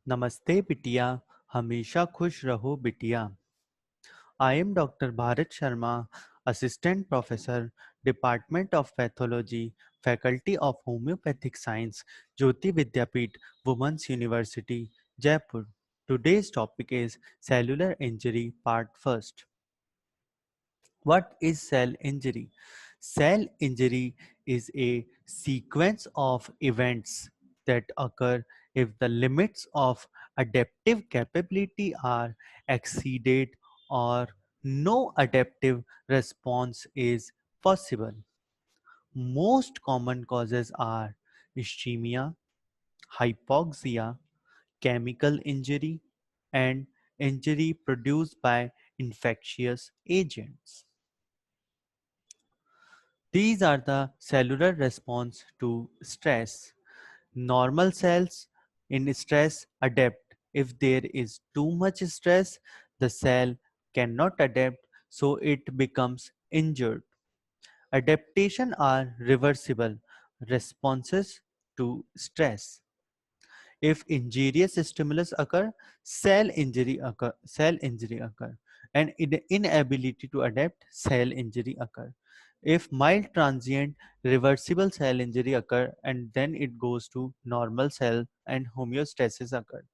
नमस्ते बिटिया, हमेशा खुश रहो बिटिया। I am Dr. Bharat Sharma, Assistant Professor, Department of Pathology, Faculty of Homeopathic Science, Jyoti Vidyapeeth, Women's University, Jaipur. Today's topic is cellular injury, part first. What is cell injury? Cell injury is a sequence of events that occur if the limits of adaptive capability are exceeded or no adaptive response is possible. Most common causes are ischemia, hypoxia, chemical injury, and injury produced by infectious agents. These are the cellular response to stress. Normal cells in stress adapt. If there is too much stress, the cell cannot adapt, so it becomes injured. Adaptation are reversible responses to stress. If injurious stimulus occur, cell injury occur, and inability to adapt, cell injury occur. If mild transient reversible cell injury occur, and then it goes to normal cell and homeostasis occur.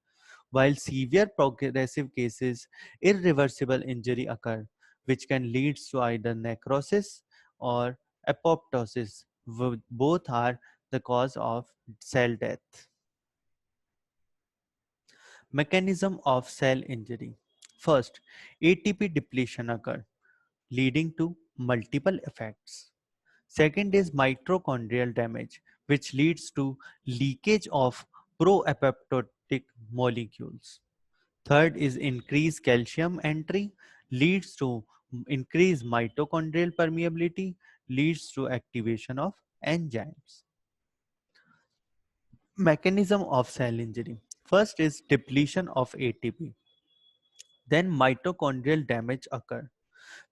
While severe progressive cases, irreversible injury occur, which can lead to either necrosis or apoptosis. Both are the cause of cell death. Mechanism of cell injury. First, ATP depletion occur, leading to multiple effects. Second is mitochondrial damage, which leads to leakage of pro-apoptotic molecules. Third is increased calcium entry, leads to increased mitochondrial permeability, leads to activation of enzymes. Mechanism of cell injury. First is depletion of ATP. Then mitochondrial damage occur,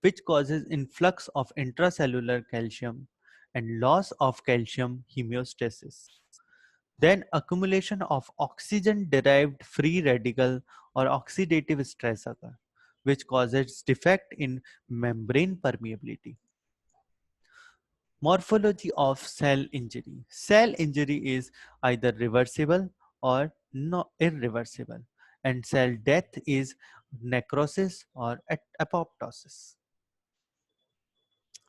which causes influx of intracellular calcium and loss of calcium homeostasis. Then accumulation of oxygen-derived free radical or oxidative stress occur, which causes defect in membrane permeability. Morphology of cell injury. Cell injury is either reversible or irreversible, and cell death is necrosis or apoptosis.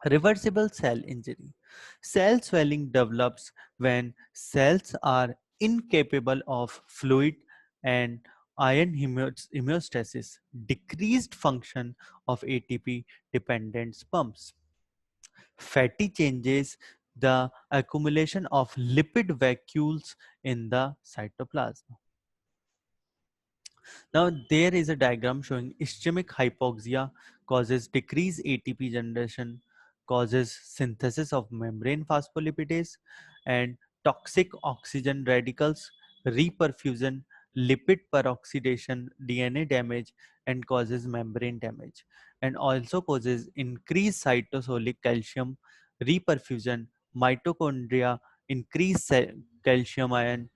Reversible cell injury. Cell swelling develops when cells are incapable of fluid and iron homeostasis, decreased function of ATP dependent pumps. Fatty changes, the accumulation of lipid vacuoles in the cytoplasm. Now there is a diagram showing ischemic hypoxia causes decreased ATP generation, causes synthesis of membrane phospholipidase, and toxic oxygen radicals, reperfusion, lipid peroxidation, DNA damage, and causes membrane damage, and also causes increased cytosolic calcium, reperfusion, mitochondria, increased calcium ion,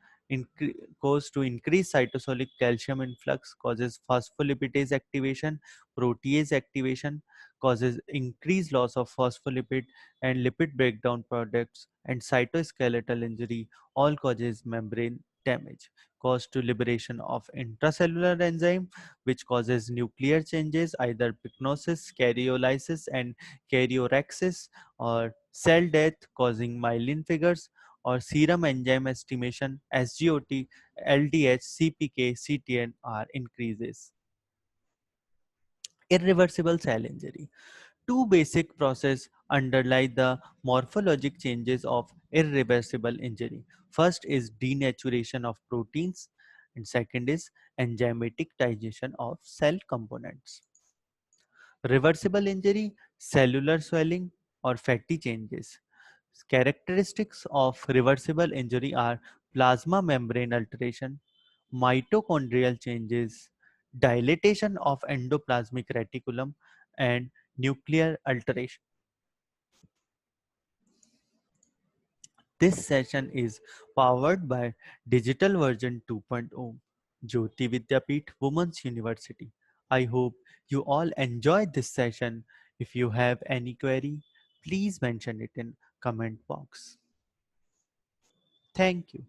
goes to increase cytosolic calcium influx, causes phospholipidase activation, protease activation, causes increased loss of phospholipid and lipid breakdown products, and cytoskeletal injury, all causes membrane damage. Cause to liberation of intracellular enzyme, which causes nuclear changes, either pycnosis, karyolysis, and karyorexis, or cell death causing myelin figures, or serum enzyme estimation SGOT, LDH, CPK, CTN are increases. Irreversible cell injury. Two basic processes underlie the morphologic changes of irreversible injury. First is denaturation of proteins, and second is enzymatic digestion of cell components. Reversible injury, cellular swelling or fatty changes. Characteristics of reversible injury are plasma membrane alteration, mitochondrial changes, dilatation of endoplasmic reticulum, and nuclear alteration. This session is powered by Digital Version 2.0. Jyoti Vidyapeeth Women's University. I hope you all enjoyed this session. If you have any query, please mention it in comment box. Thank you.